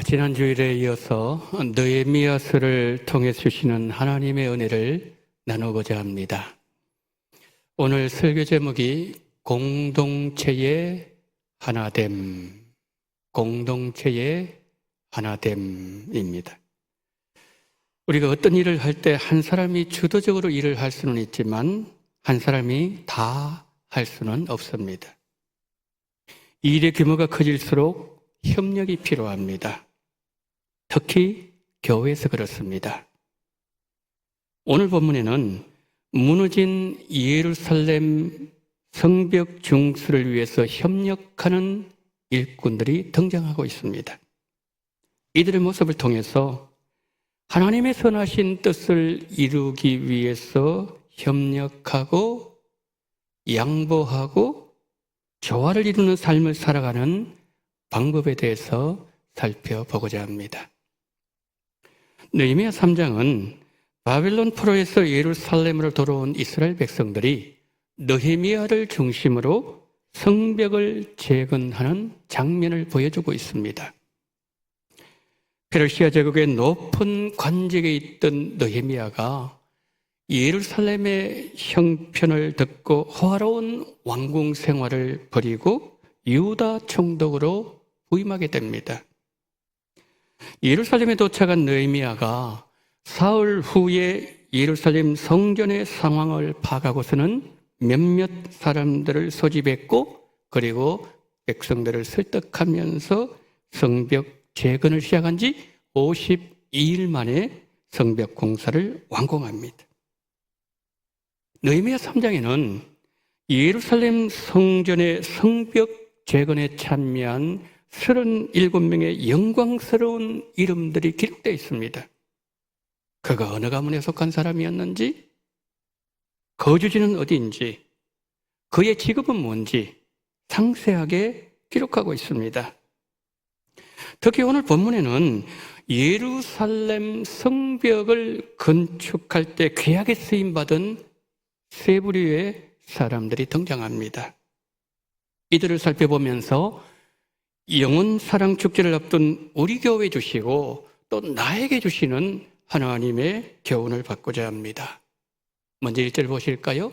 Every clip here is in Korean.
지난 주일에 이어서 느헤미야서를 통해 주시는 하나님의 은혜를 나누고자 합니다. 오늘 설교 제목이 공동체의 하나됨, 공동체의 하나됨입니다. 우리가 어떤 일을 할 때 한 사람이 주도적으로 일을 할 수는 있지만 한 사람이 다 할 수는 없습니다. 일의 규모가 커질수록 협력이 필요합니다. 특히 교회에서 그렇습니다. 오늘 본문에는 무너진 예루살렘 성벽 중수를 위해서 협력하는 일꾼들이 등장하고 있습니다. 이들의 모습을 통해서 하나님의 선하신 뜻을 이루기 위해서 협력하고 양보하고 조화를 이루는 삶을 살아가는 방법에 대해서 살펴보고자 합니다. 느헤미야 3장은 바벨론 포로에서 예루살렘으로 돌아온 이스라엘 백성들이 느헤미야를 중심으로 성벽을 재건하는 장면을 보여주고 있습니다. 페르시아 제국의 높은 관직에 있던 느헤미야가 예루살렘의 형편을 듣고 호화로운 왕궁 생활을 버리고 유다 총독으로 부임하게 됩니다. 예루살렘에 도착한 느헤미야가 사흘 후에 예루살렘 성전의 상황을 파악하고서는 몇몇 사람들을 소집했고 그리고 백성들을 설득하면서 성벽 재건을 시작한 지 52일 만에 성벽 공사를 완공합니다. 느헤미야 3장에는 예루살렘 성전의 성벽 재건에 참여한 37명의 영광스러운 이름들이 기록되어 있습니다. 그가 어느 가문에 속한 사람이었는지, 거주지는 어디인지, 그의 직업은 뭔지 상세하게 기록하고 있습니다. 특히 오늘 본문에는 예루살렘 성벽을 건축할 때 귀하게 쓰임받은 세 부류의 사람들이 등장합니다. 이들을 살펴보면서 영혼 사랑 축제를 앞둔 우리 교회에 주시고 또 나에게 주시는 하나님의 교훈을 받고자 합니다. 먼저 1절 보실까요?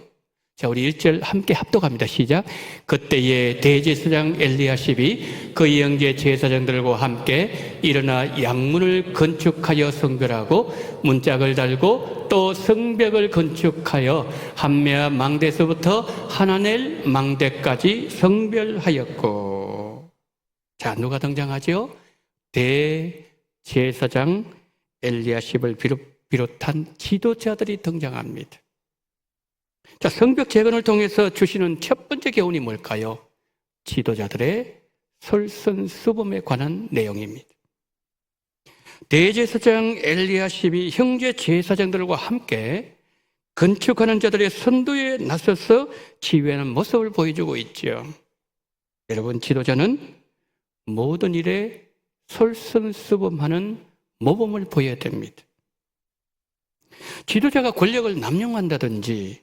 자, 우리 1절 함께 합독합니다. 시작. 그때에 대제사장 엘리야십이 그의 형제 제사장들과 함께 일어나 양문을 건축하여 성별하고 문짝을 달고 또 성벽을 건축하여 함메아 망대에서부터 하나넬 망대까지 성별하였고. 자, 누가 등장하죠? 대제사장 엘리야십을 비롯한 지도자들이 등장합니다. 자, 성벽 재건을 통해서 주시는 첫 번째 교훈이 뭘까요? 지도자들의 솔선수범에 관한 내용입니다. 대제사장 엘리야십이 형제 제사장들과 함께 건축하는 자들의 선두에 나서서 지휘하는 모습을 보여주고 있죠. 여러분, 지도자는 모든 일에 솔선수범하는 모범을 보여야 됩니다. 지도자가 권력을 남용한다든지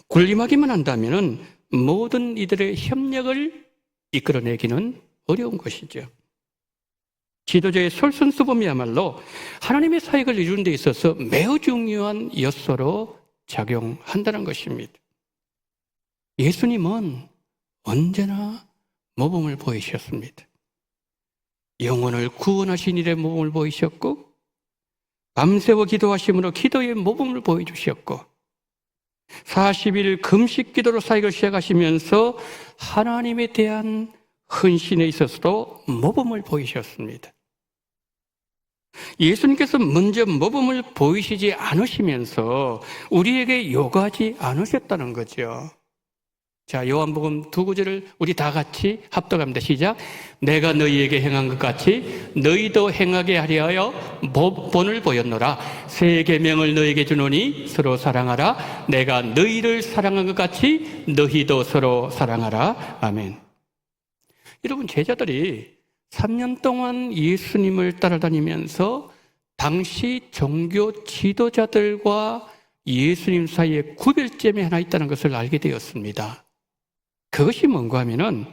군림하기만 한다면 모든 이들의 협력을 이끌어내기는 어려운 것이죠. 지도자의 솔선수범이야말로 하나님의 사역을 이루는 데 있어서 매우 중요한 요소로 작용한다는 것입니다. 예수님은 언제나 모범을 보이셨습니다. 영혼을 구원하신 일에 모범을 보이셨고 밤새워 기도하심으로 기도의 모범을 보여주셨고 40일 금식 기도로 사역을 시작하시면서 하나님에 대한 헌신에 있어서도 모범을 보이셨습니다. 예수님께서 먼저 모범을 보이시지 않으시면서 우리에게 요구하지 않으셨다는 거죠. 자, 요한복음 2구절을 우리 다 같이 합독합니다. 시작. 내가 너희에게 행한 것 같이 너희도 행하게 하려 본을 보였노라. 새 계명을 너희에게 주노니 서로 사랑하라. 내가 너희를 사랑한 것 같이 너희도 서로 사랑하라. 아멘. 여러분, 제자들이 3년 동안 예수님을 따라다니면서 당시 종교 지도자들과 예수님 사이에 구별점이 하나 있다는 것을 알게 되었습니다. 그것이 뭔가 하면은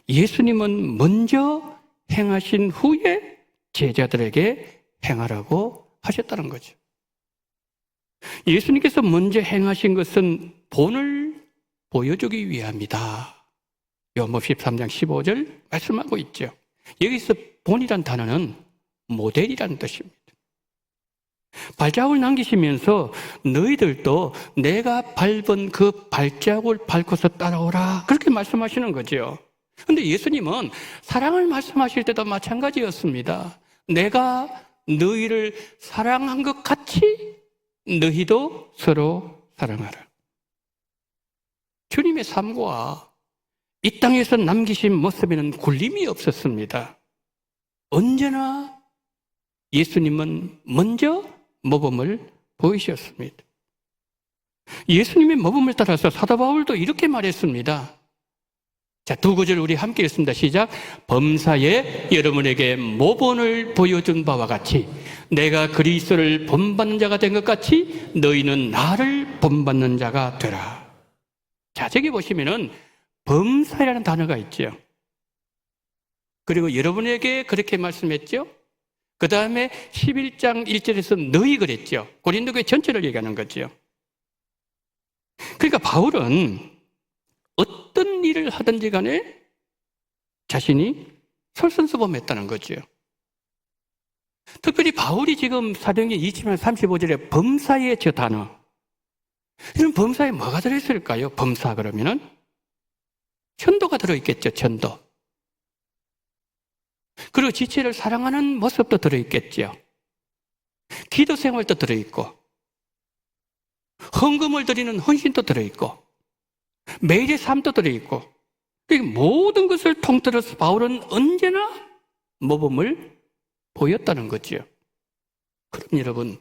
예수님은 먼저 행하신 후에 제자들에게 행하라고 하셨다는 거죠. 예수님께서 먼저 행하신 것은 본을 보여주기 위함이다. 요한복음 13장 15절 말씀하고 있죠. 여기서 본이란 단어는 모델이라는 뜻입니다. 발자국을 남기시면서 너희들도 내가 밟은 그 발자국을 밟고서 따라오라, 그렇게 말씀하시는 거죠. 그런데 예수님은 사랑을 말씀하실 때도 마찬가지였습니다. 내가 너희를 사랑한 것 같이 너희도 서로 사랑하라. 주님의 삶과 이 땅에서 남기신 모습에는 굴림이 없었습니다. 언제나 예수님은 먼저 모범을 보이셨습니다. 예수님의 모범을 따라서 사도 바울도 이렇게 말했습니다. 자, 두 구절 우리 함께 읽습니다. 시작. 범사에 여러분에게 모범을 보여준 바와 같이 내가 그리스도를 본받는 자가 된 것 같이 너희는 나를 본받는 자가 되라. 자, 저기 보시면은 범사라는 단어가 있죠. 그리고 여러분에게 그렇게 말씀했죠. 그 다음에 11장 1절에서 너희 그랬죠. 고린도교회 전체를 얘기하는 거죠. 그러니까 바울은 어떤 일을 하든지 간에 자신이 솔선수범했다는 거죠. 특별히 바울이 지금 사도행전 20장 35절에 범사의 저 단어, 이런 범사에 뭐가 들어있을까요? 범사 그러면은 천도가 들어있겠죠. 천도. 그리고 지체를 사랑하는 모습도 들어있겠죠. 기도 생활도 들어있고, 헌금을 드리는 헌신도 들어있고, 매일의 삶도 들어있고, 모든 것을 통틀어서 바울은 언제나 모범을 보였다는 거죠. 그럼 여러분,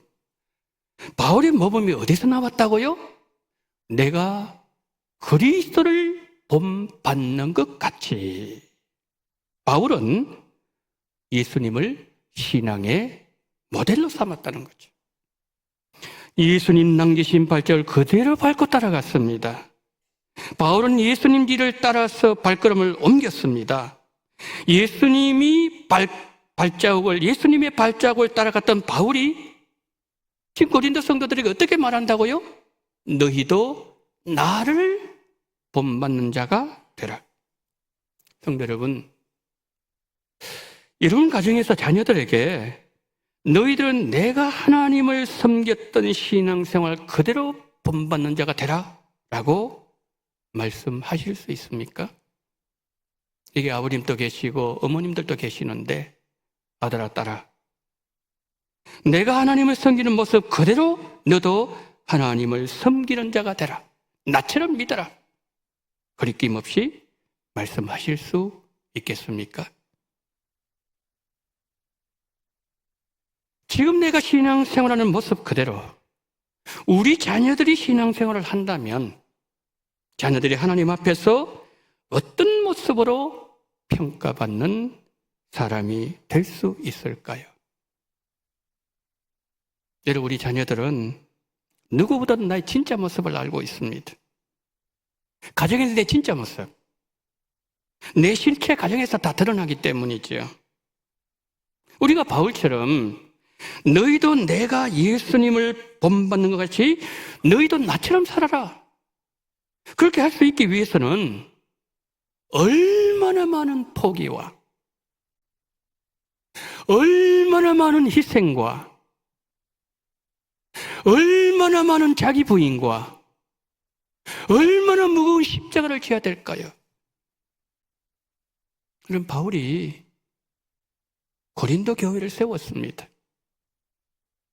바울의 모범이 어디서 나왔다고요? 내가 그리스도를 본받는 것 같이. 바울은 예수님을 신앙의 모델로 삼았다는 거죠. 예수님 남기신 발자국을 그대로 밟고 따라갔습니다. 바울은 예수님 뒤를 따라서 발걸음을 옮겼습니다. 예수님의 발자국을 따라갔던 바울이 지금 고린도 성도들에게 어떻게 말한다고요? 너희도 나를 본받는 자가 되라. 성도 여러분, 이런 가정에서 자녀들에게 너희들은 내가 하나님을 섬겼던 신앙생활 그대로 본받는 자가 되라 라고 말씀하실 수 있습니까? 이게 아버님도 계시고 어머님들도 계시는데, 아들아 딸아, 내가 하나님을 섬기는 모습 그대로 너도 하나님을 섬기는 자가 되라, 나처럼 믿어라, 거리낌 없이 말씀하실 수 있겠습니까? 지금 내가 신앙생활하는 모습 그대로 우리 자녀들이 신앙생활을 한다면 자녀들이 하나님 앞에서 어떤 모습으로 평가받는 사람이 될 수 있을까요? 여러분, 우리 자녀들은 누구보다도 나의 진짜 모습을 알고 있습니다. 가정에서 내 진짜 모습, 내 실체 가정에서 다 드러나기 때문이죠. 우리가 바울처럼 너희도 내가 예수님을 본받는 것 같이 너희도 나처럼 살아라, 그렇게 할 수 있기 위해서는 얼마나 많은 포기와 얼마나 많은 희생과 얼마나 많은 자기 부인과 얼마나 무거운 십자가를 져야 될까요? 그럼 바울이 고린도 교회를 세웠습니다.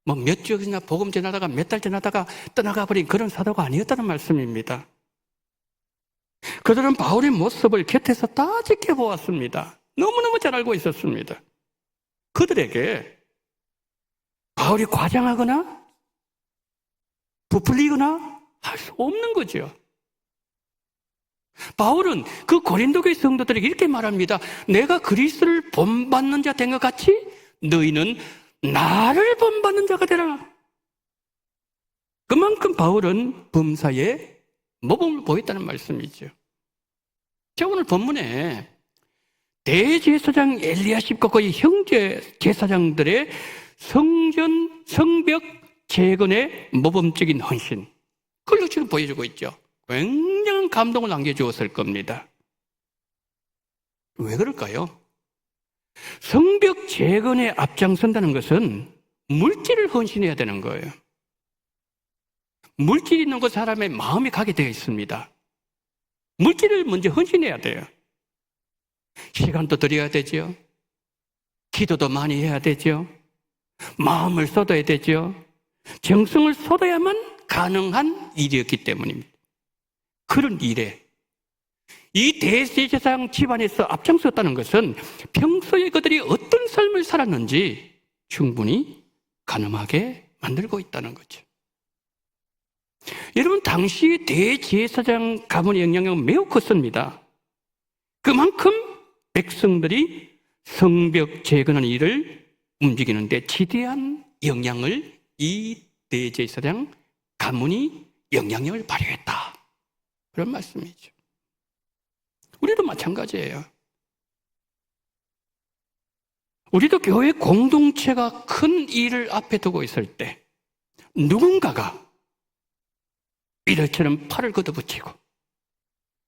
뭐 몇 주나 복음 전하다가 몇 달 전하다가 떠나가 버린 그런 사도가 아니었다는 말씀입니다. 그들은 바울의 모습을 곁에서 다 지켜보았습니다. 너무너무 잘 알고 있었습니다. 그들에게 바울이 과장하거나 부풀리거나 할 수 없는 거죠. 바울은 그 고린도 교회 성도들에게 이렇게 말합니다. 내가 그리스도를 본받는 자 된 것 같이 너희는 나를 본받는 자가 되라. 그만큼 바울은 범사에 모범을 보였다는 말씀이죠. 제가 오늘 본문에 대제사장 엘리야십과 그의 형제 제사장들의 성벽 재건의 모범적인 헌신, 그걸 지금 보여주고 있죠. 굉장한 감동을 남겨주었을 겁니다. 왜 그럴까요? 성벽 재건에 앞장선다는 것은 물질을 헌신해야 되는 거예요. 물질이 있는 곳 사람의 마음이 가게 되어 있습니다. 물질을 먼저 헌신해야 돼요. 시간도 들여야 되죠. 기도도 많이 해야 되죠. 마음을 쏟아야 되죠. 정성을 쏟아야만 가능한 일이었기 때문입니다. 그런 일에 이 대제사장 집안에서 앞장섰다는 것은 평소에 그들이 어떤 삶을 살았는지 충분히 가늠하게 만들고 있다는 거죠. 여러분, 당시 대제사장 가문의 영향력은 매우 컸습니다. 그만큼 백성들이 성벽 재건하는 일을 움직이는데 지대한 영향을 이 대제사장 가문이 영향력을 발휘했다, 그런 말씀이죠. 우리도 마찬가지예요. 우리도 교회 공동체가 큰 일을 앞에 두고 있을 때 누군가가 이들처럼 팔을 걷어붙이고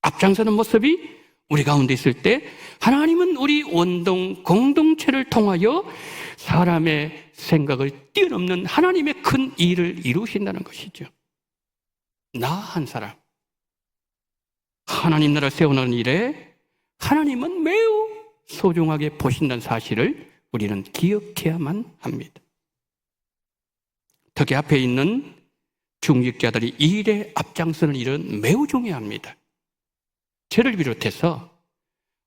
앞장서는 모습이 우리 가운데 있을 때 하나님은 우리 원동 공동체를 통하여 사람의 생각을 뛰어넘는 하나님의 큰 일을 이루신다는 것이죠. 나 한 사람, 하나님 나라 세워나가는 일에 하나님은 매우 소중하게 보신다는 사실을 우리는 기억해야만 합니다. 특히 앞에 있는 중직자들이 이 일에 앞장서는 일은 매우 중요합니다. 저를 비롯해서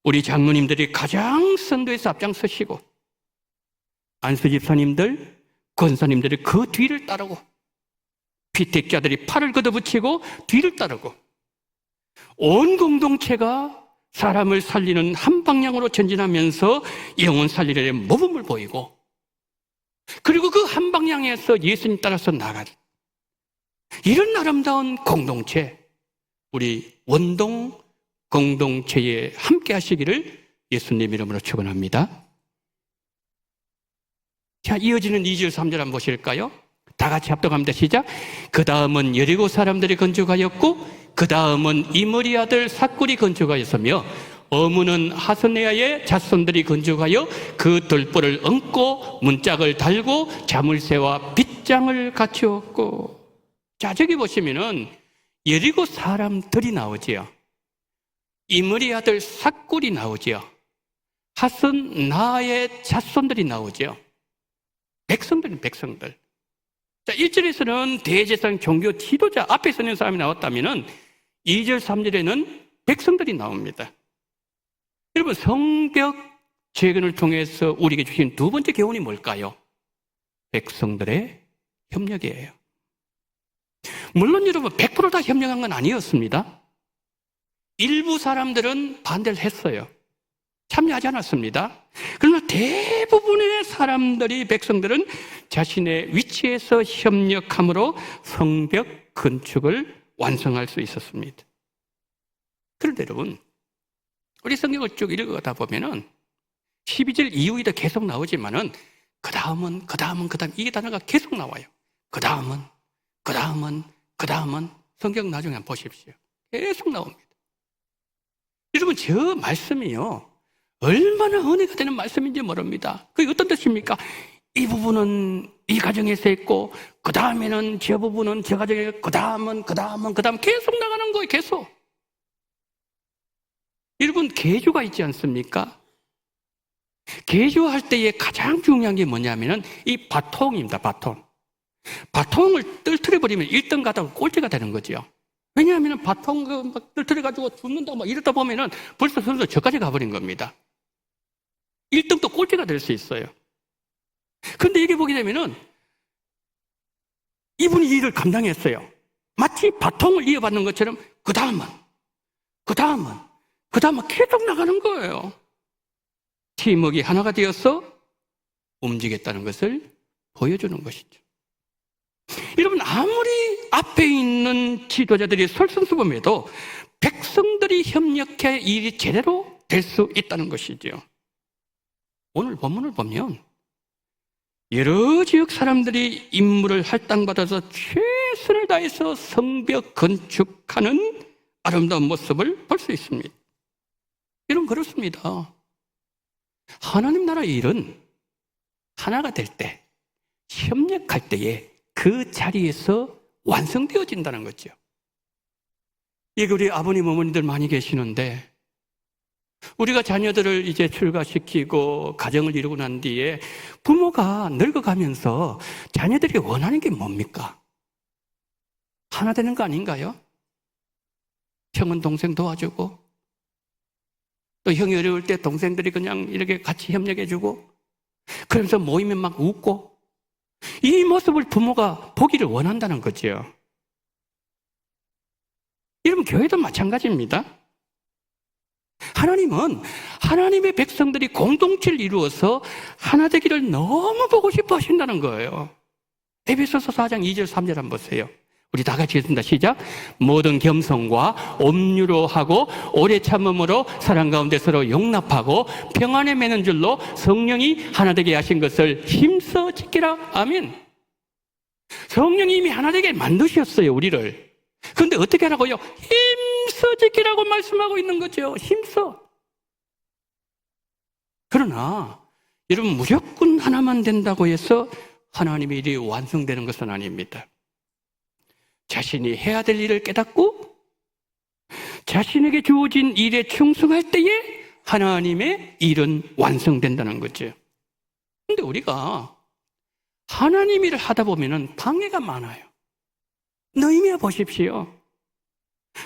우리 장로님들이 가장 선도에서 앞장서시고 안수 집사님들, 권사님들이 그 뒤를 따르고 피택자들이 팔을 걷어붙이고 뒤를 따르고 온 공동체가 사람을 살리는 한 방향으로 전진하면서 영혼 살리려는 모범을 보이고 그리고 그 한 방향에서 예수님 따라서 나가는 이런 아름다운 공동체, 우리 원동 공동체에 함께 하시기를 예수님 이름으로 축원합니다. 자, 이어지는 2절 3절 한번 보실까요? 다 같이 합독합니다. 시작. 그 다음은 여리고 사람들이 건축하였고 그 다음은 이므리 아들 삭굴이 건축하였으며 어무는 하스네아의 자손들이 건축하여 그 돌보를 얹고 문짝을 달고 자물쇠와 빗장을 갖추었고. 자, 저기 보시면은 여리고 사람들이 나오지요. 이므리 아들 삭굴이 나오지요. 하스나의 자손들이 나오지요. 백성들. 자, 1절에서는 대제사장 종교 지도자 앞에 서는 사람이 나왔다면은 2절, 3절에는 백성들이 나옵니다. 여러분, 성벽 재건을 통해서 우리에게 주신 두 번째 교훈이 뭘까요? 백성들의 협력이에요. 물론 여러분 100% 다 협력한 건 아니었습니다. 일부 사람들은 반대를 했어요. 참여하지 않았습니다. 그러나 대부분의 사람들이, 백성들은 자신의 위치에서 협력함으로 성벽 건축을 완성할 수 있었습니다. 그런데 여러분, 우리 성경을 쭉 읽어가다 보면은 12절 이후에도 계속 나오지만은 그 다음은 이 단어가 계속 나와요. 그 다음은 성경 나중에 한번 보십시오. 계속 나옵니다. 여러분, 저 말씀이요, 얼마나 은혜가 되는 말씀인지 모릅니다. 그게 어떤 뜻입니까? 이 부분은 이 가정에서 했고, 그 다음에는 저 부분은 저 가정에, 그 다음은 계속 나가는 거예요, 계속. 여러분, 계주가 있지 않습니까? 계주할 때에 가장 중요한 게 뭐냐면은 이 바통입니다, 바통. 바통을 떨어뜨려버리면 1등 가다가 꼴찌가 되는 거죠. 왜냐하면 바통을 막 떨어뜨려가지고 죽는다고 막 이러다 보면은 벌써 선수 저까지 가버린 겁니다. 1등도 꼴찌가 될 수 있어요. 그런데 이게 보게 되면은 이분이 이 일을 감당했어요. 마치 바통을 이어받는 것처럼 그 다음은 계속 나가는 거예요. 팀워크가 하나가 되어서 움직였다는 것을 보여주는 것이죠. 여러분, 아무리 앞에 있는 지도자들이 설성수범해도 백성들이 협력해 일이 제대로 될 수 있다는 것이죠. 오늘 본문을 보면 여러 지역 사람들이 임무를 할당받아서 최선을 다해서 성벽 건축하는 아름다운 모습을 볼 수 있습니다. 이런 그렇습니다. 하나님 나라의 일은 하나가 될 때, 협력할 때에 그 자리에서 완성되어진다는 거죠. 이게 우리 아버님, 어머니들 많이 계시는데 우리가 자녀들을 이제 출가시키고 가정을 이루고 난 뒤에 부모가 늙어가면서 자녀들이 원하는 게 뭡니까? 하나 되는 거 아닌가요? 형은 동생 도와주고 또 형이 어려울 때 동생들이 그냥 이렇게 같이 협력해주고 그러면서 모이면 막 웃고 이 모습을 부모가 보기를 원한다는 거죠. 여러분 교회도 마찬가지입니다. 하나님은 하나님의 백성들이 공동체를 이루어서 하나 되기를 너무 보고 싶어 하신다는 거예요. 에베소서 4장 2절 3절 한번 보세요. 우리 다 같이 읽습니다. 시작. 모든 겸손과 온유로 하고 오래 참음으로 사랑 가운데 서로 용납하고 평안에 매는 줄로 성령이 하나 되게 하신 것을 힘써 지키라. 아멘. 성령이 이미 하나 되게 만드셨어요, 우리를. 그런데 어떻게 하라고요? 힘써 지키라고 말씀하고 있는 거죠. 힘써. 그러나 여러분 무조건 하나만 된다고 해서 하나님의 일이 완성되는 것은 아닙니다. 자신이 해야 될 일을 깨닫고 자신에게 주어진 일에 충성할 때에 하나님의 일은 완성된다는 거죠. 그런데 우리가 하나님 일을 하다 보면 방해가 많아요. 너희미야 보십시오.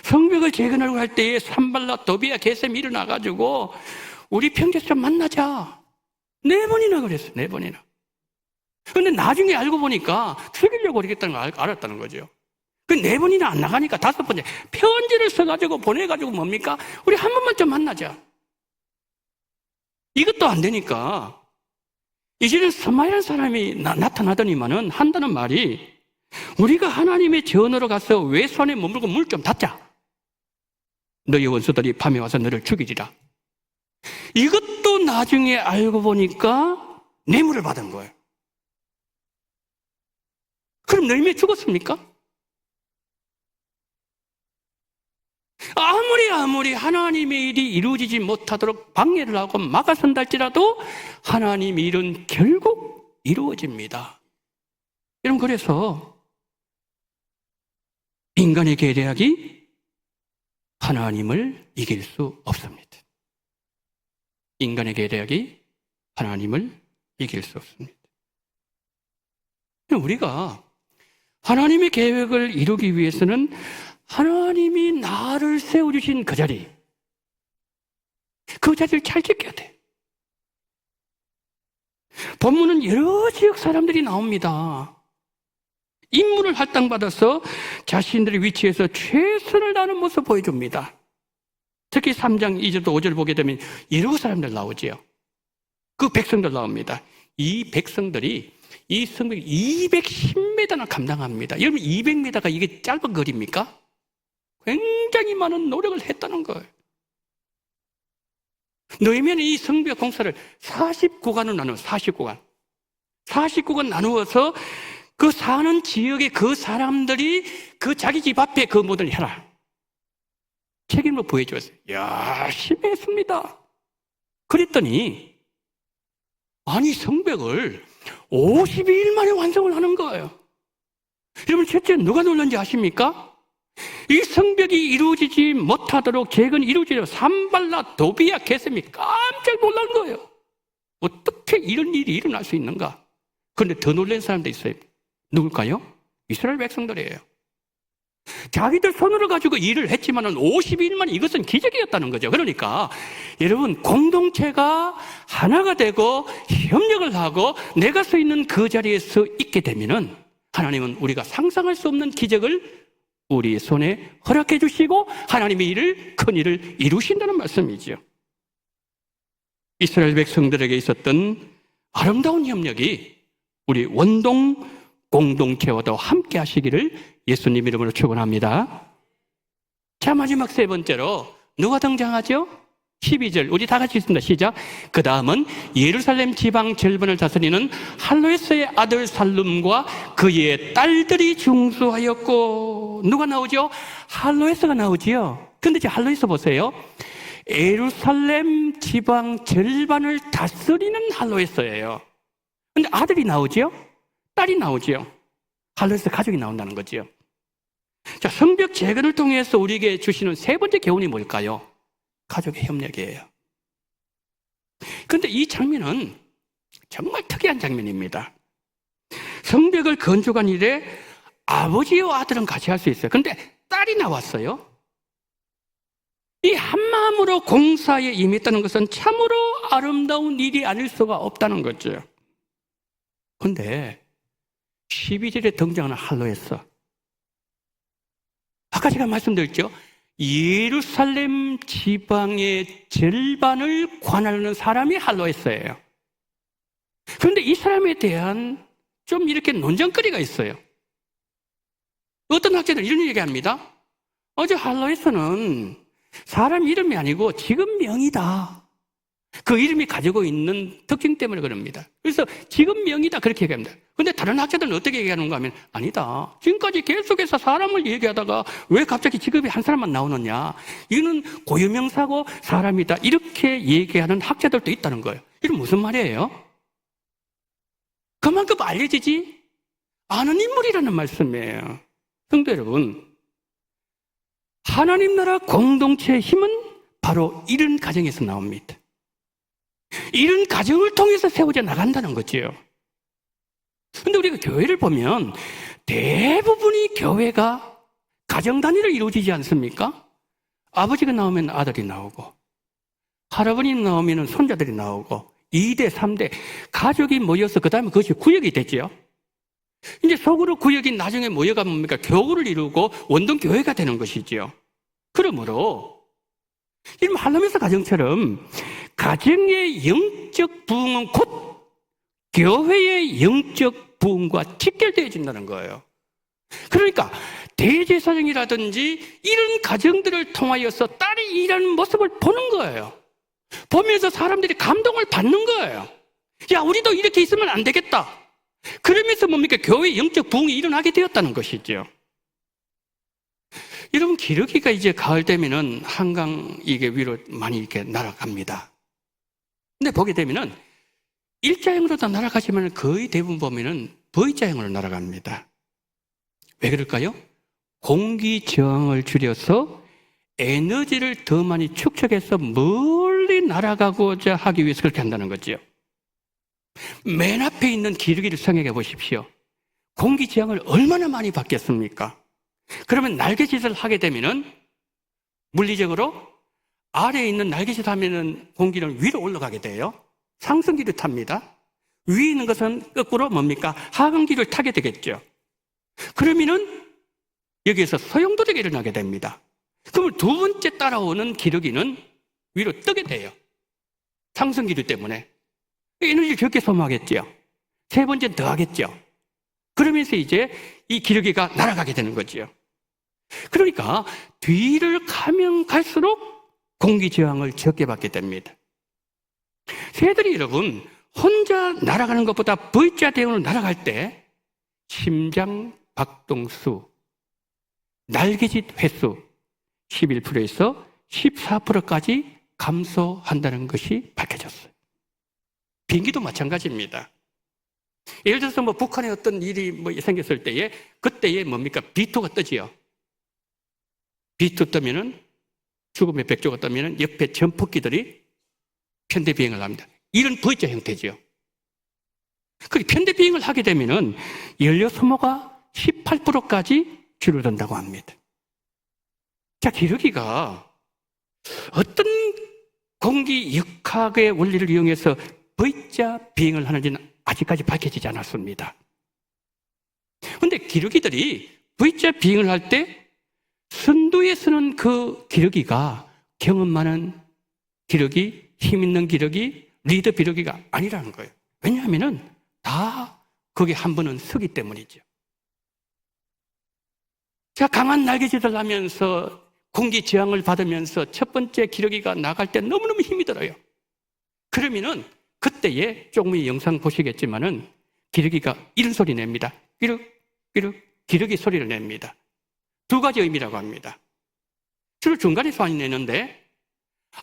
성벽을 재건하려고 할 때에 산발라 도비야 게셈이 일어나가지고 우리 평제처럼 만나자 4번이나 그랬어요. 4번이나. 그런데 나중에 알고 보니까 죽이려고 그러겠다는 걸 알았다는 거죠. 그 4번이나 안 나가니까 5번째 편지를 써가지고 보내가지고 뭡니까? 우리 한 번만 좀 만나자. 이것도 안 되니까 이제는 스마일한 사람이 나타나더니만은 한다는 말이 우리가 하나님의 전으로 가서 외손에 머물고 물 좀 닫자. 너희 원수들이 밤에 와서 너를 죽이리라. 이것도 나중에 알고 보니까 뇌물을 받은 거예요. 그럼 너희미 죽었습니까? 아무리 하나님의 일이 이루어지지 못하도록 방해를 하고 막아선다 할지라도 하나님의 일은 결국 이루어집니다. 여러분 그래서 인간의 계략이 하나님을 이길 수 없습니다. 인간의 계략이 하나님을 이길 수 없습니다. 우리가 하나님의 계획을 이루기 위해서는 하나님이 나를 세워주신 그 자리를 잘 지켜야 돼. 본문은 여러 지역 사람들이 나옵니다. 임무를 할당받아서 자신들의 위치에서 최선을 다하는 모습을 보여줍니다. 특히 3장 2절도 5절 보게 되면 여러 사람들 나오지요. 그 백성들 나옵니다. 이 백성들이 이 성벽 210m나 감당합니다. 여러분 200m가 이게 짧은 거리입니까? 굉장히 많은 노력을 했다는 거예요. 너희면 이 성벽 공사를 40구간으로 나누어 40구간 나누어서 그 사는 지역의 그 사람들이 그 자기 집 앞에 그 모든 해라. 책임을 부여줬어요. 열심히 했습니다. 그랬더니 아니 성벽을 52일 만에 완성을 하는 거예요. 여러분 첫째 누가 놀란지 아십니까? 이 성벽이 이루어지지 못하도록 재건이 이루어지려 산발라 도비야 게셈이 깜짝 놀란 거예요. 어떻게 이런 일이 일어날 수 있는가? 그런데 더 놀란 사람도 있어요. 누굴까요? 이스라엘 백성들이에요. 자기들 손으로 가지고 일을 했지만은 52일 만에 이것은 기적이었다는 거죠. 그러니까 여러분 공동체가 하나가 되고 협력을 하고 내가 서 있는 그 자리에 서 있게 되면은 하나님은 우리가 상상할 수 없는 기적을 우리 손에 허락해 주시고 하나님의 일을 큰 일을 이루신다는 말씀이죠. 이스라엘 백성들에게 있었던 아름다운 협력이 우리 원동 공동체와도 함께 하시기를 예수님 이름으로 축원합니다. 자 마지막 세 번째로 누가 등장하죠? 12절 우리 다 같이 있습니다. 시작. 그 다음은 예루살렘 지방 절반을 다스리는 할로에스의 아들 살룸과 그의 딸들이 중수하였고, 누가 나오죠? 할로에스가 나오지요. 근데 이제 할로에스 보세요. 예루살렘 지방 절반을 다스리는 할로에스예요. 근데 아들이 나오죠? 딸이 나오죠? 할로에스 가족이 나온다는 거죠. 자, 성벽 재건을 통해서 우리에게 주시는 세 번째 교훈이 뭘까요? 가족의 협력이에요. 그런데 이 장면은 정말 특이한 장면입니다. 성벽을 건축한 일에 아버지와 아들은 같이 할 수 있어요. 그런데 딸이 나왔어요. 이 한마음으로 공사에 임했다는 것은 참으로 아름다운 일이 아닐 수가 없다는 거죠. 그런데 12절에 등장하는 할로에스, 아까 제가 말씀드렸죠. 예루살렘 지방의 절반을 관할하는 사람이 할로에스예요. 그런데 이 사람에 대한 좀 이렇게 논쟁거리가 있어요. 어떤 학자들은 이런 얘기합니다. 어제 할로에스는 사람 이름이 아니고 지금명이다. 그 이름이 가지고 있는 특징 때문에 그럽니다. 그래서 지금명이다 그렇게 얘기합니다. 그런데 다른 학자들은 어떻게 얘기하는가 하면 아니다. 지금까지 계속해서 사람을 얘기하다가 왜 갑자기 지금이 한 사람만 나오느냐. 이거는 고유명사고 사람이다. 이렇게 얘기하는 학자들도 있다는 거예요. 이건 무슨 말이에요? 그만큼 알려지지 않은 인물이라는 말씀이에요. 성도 여러분, 하나님 나라 공동체의 힘은 바로 이런 가정에서 나옵니다. 이런 가정을 통해서 세워져 나간다는 거지요. 그런데 우리가 교회를 보면 대부분이 교회가 가정 단위로 이루어지지 않습니까? 아버지가 나오면 아들이 나오고, 할아버지 나오면 손자들이 나오고, 2대, 3대 가족이 모여서 그 다음에 그것이 구역이 되지요. 이제 속으로 구역이 나중에 모여가 뭡니까? 교구를 이루고 원동교회가 되는 것이지요. 그러므로 이런 할로메스 가정처럼 가정의 영적 부흥은 곧 교회의 영적 부흥과 직결되어진다는 거예요. 그러니까 대제사장이라든지 이런 가정들을 통하여서 딸이 일하는 모습을 보는 거예요. 보면서 사람들이 감동을 받는 거예요. 야, 우리도 이렇게 있으면 안 되겠다. 그러면서 뭡니까? 교회의 영적 부흥이 일어나게 되었다는 것이죠. 여러분, 기러기가 이제 가을 되면은 한강 이게 위로 많이 이렇게 날아갑니다. 근데 보게 되면은 일자형으로 다 날아가시면 거의 대부분 보면은 V자형으로 날아갑니다. 왜 그럴까요? 공기 저항을 줄여서 에너지를 더 많이 축적해서 멀리 날아가고자 하기 위해서 그렇게 한다는 거죠. 맨 앞에 있는 기러기를 생각해 보십시오. 공기 저항을 얼마나 많이 받겠습니까? 그러면 날개짓을 하게 되면은 물리적으로 아래에 있는 날개짓 하면은 공기는 위로 올라가게 돼요. 상승기를 탑니다. 위에 있는 것은 거꾸로 뭡니까? 하강기를 타게 되겠죠. 그러면은 여기에서 소용돌이가 일어나게 됩니다. 그러면 두 번째 따라오는 기러기는 위로 뜨게 돼요. 상승기류 때문에. 에너지를 적게 소모하겠죠. 세 번째는 더 하겠죠. 그러면서 이제 이 기러기가 날아가게 되는 거죠. 그러니까 뒤를 가면 갈수록 공기 저항을 적게 받게 됩니다. 새들이 여러분 혼자 날아가는 것보다 V자 대응으로 날아갈 때 심장 박동수, 날개짓 횟수 11%에서 14%까지 감소한다는 것이 밝혀졌어요. 비행기도 마찬가지입니다. 예를 들어서 북한에 어떤 일이 생겼을 때에 그때에 뭡니까? B2가 뜨지요. B2 뜨면은 죽음의 백조가 뜨면은 옆에 전폭기들이 편대 비행을 합니다. 이런 V자 형태지요. 그 편대 비행을 하게 되면은 연료 소모가 18%까지 줄어든다고 합니다. 자, 기러기가 어떤 공기 역학의 원리를 이용해서 V자 비행을 하는지는 아직까지 밝혀지지 않았습니다. 그런데 기러기들이 V자 비행을 할 때 선두에 서는 그 기러기가 경험 많은 기러기, 힘 있는 기러기, 리더 기러기가 아니라는 거예요. 왜냐하면 다 거기 한 번은 서기 때문이죠. 자, 강한 날개짓을 하면서 공기 저항을 받으면서 첫 번째 기러기가 나갈 때 너무너무 힘이 들어요. 그러면은 그때에 조금 이 영상 보시겠지만은 기러기가 이런 소리 냅니다. 끼륵 끼륵 기러기 소리를 냅니다. 두 가지 의미라고 합니다. 주로 중간에 소환이 내는데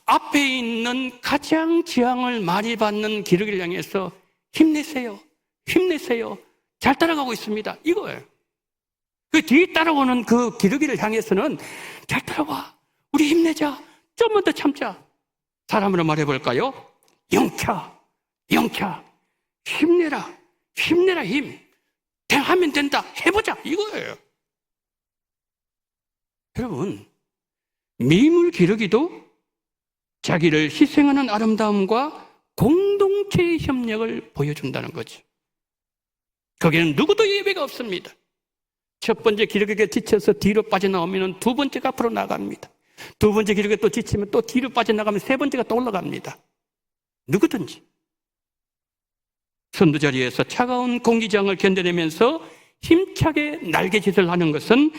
앞에 있는 가장 저항을 많이 받는 기러기를 향해서 힘내세요. 힘내세요. 잘 따라가고 있습니다. 이거예요. 그 뒤에 따라오는 그 기러기를 향해서는 잘 따라와. 우리 힘내자. 좀만 더 참자. 사람으로 말해볼까요? 영차. 영차. 힘내라. 힘내라 힘. 하면 된다. 해보자. 이거예요. 여러분, 미물 기러기도 자기를 희생하는 아름다움과 공동체의 협력을 보여준다는 거죠. 거기는 누구도 예외가 없습니다. 첫 번째 기러기가 지쳐서 뒤로 빠져나오면 두 번째가 앞으로 나갑니다. 두 번째 기러기가 또 지치면 또 뒤로 빠져나가면 세 번째가 또 올라갑니다. 누구든지. 선두자리에서 차가운 공기저항을 견뎌내면서 힘차게 날개짓을 하는 것은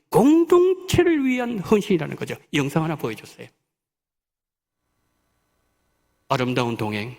공동체를 위한 헌신이라는 거죠. 영상 하나 보여주세요. 아름다운 동행.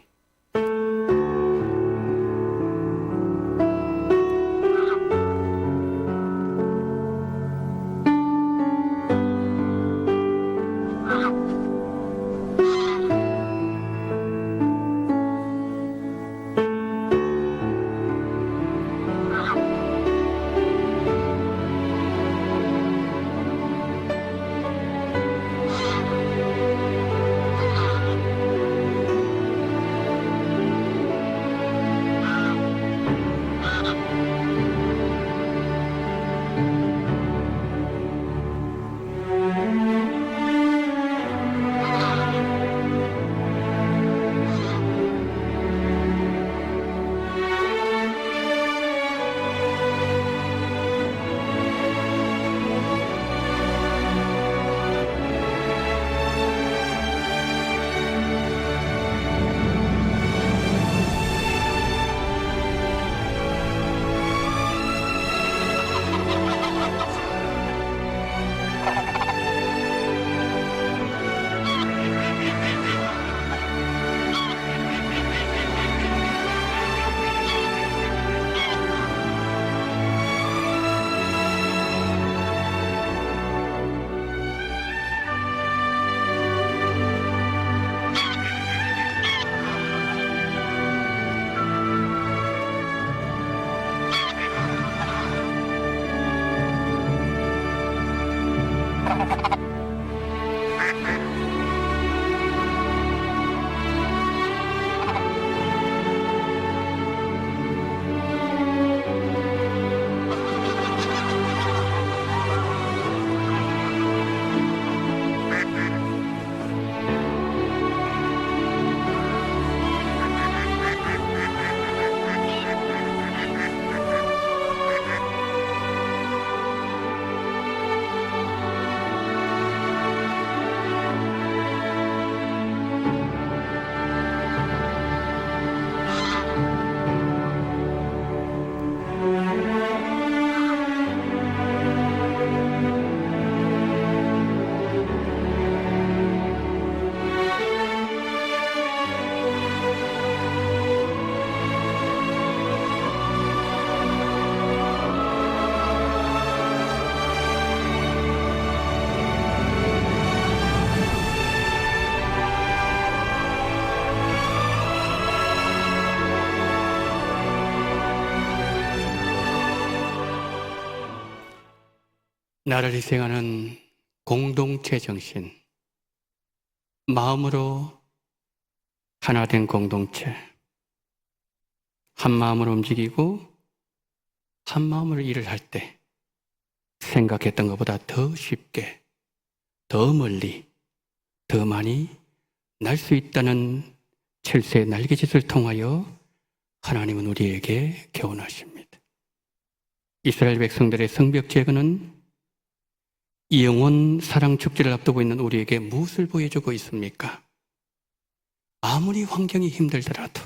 나를 희생하는 공동체 정신, 마음으로 하나 된 공동체, 한 마음으로 움직이고 한 마음으로 일을 할 때 생각했던 것보다 더 쉽게, 더 멀리, 더 많이 날 수 있다는 철새의 날개짓을 통하여 하나님은 우리에게 교훈하십니다. 이스라엘 백성들의 성벽 제거는 영원 사랑 축제를 앞두고 있는 우리에게 무엇을 보여주고 있습니까? 아무리 환경이 힘들더라도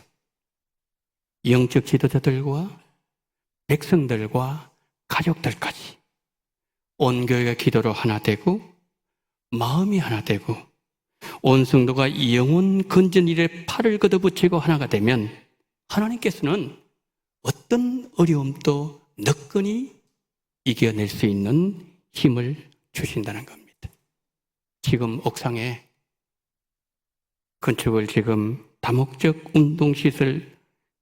영적 지도자들과 백성들과 가족들까지 온 교회가 기도로 하나 되고 마음이 하나 되고 온 성도가 영혼 건전 일에 팔을 걷어붙이고 하나가 되면 하나님께서는 어떤 어려움도 너끈히 이겨낼 수 있는 힘을 주신다는 겁니다. 지금 옥상에 건축을 지금 다목적 운동시설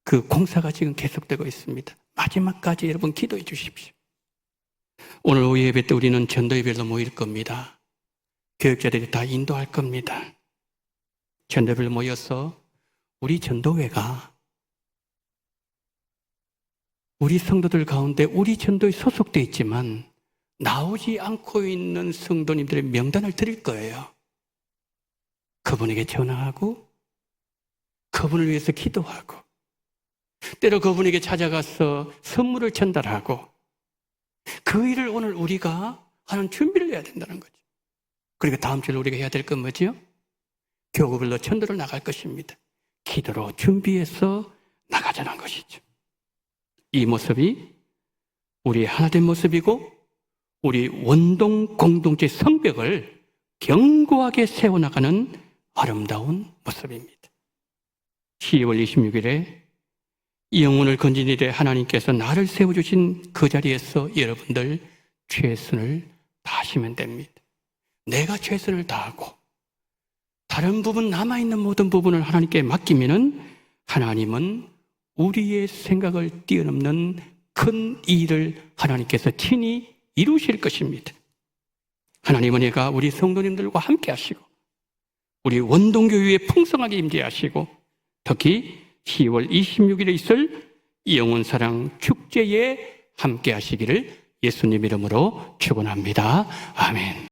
그 공사가 지금 계속되고 있습니다. 마지막까지 여러분 기도해 주십시오. 오늘 오후 예배 때 우리는 전도 예배로 모일 겁니다. 교육자들이 다 인도할 겁니다. 전도회를 모여서 우리 전도회가 우리 성도들 가운데 우리 전도에 소속되어 있지만 나오지 않고 있는 성도님들의 명단을 드릴 거예요. 그분에게 전화하고 그분을 위해서 기도하고 때로 그분에게 찾아가서 선물을 전달하고 그 일을 오늘 우리가 하는 준비를 해야 된다는 거죠. 그리고 다음 주에 우리가 해야 될 건 뭐죠? 교구별로 전도를 나갈 것입니다. 기도로 준비해서 나가자는 것이죠. 이 모습이 우리 하나된 모습이고 우리 원동 공동체 성벽을 견고하게 세워나가는 아름다운 모습입니다. 12월 26일에 영혼을 건진 일에 하나님께서 나를 세워주신 그 자리에서 여러분들 최선을 다하시면 됩니다. 내가 최선을 다하고 다른 부분 남아있는 모든 부분을 하나님께 맡기면은 하나님은 우리의 생각을 뛰어넘는 큰 일을 하나님께서 친히 이루실 것입니다. 하나님은 얘가 우리 성도님들과 함께 하시고 우리 원동교회에 풍성하게 임재하시고 특히 10월 26일에 있을 영혼사랑 축제에 함께 하시기를 예수님 이름으로 축원합니다. 아멘.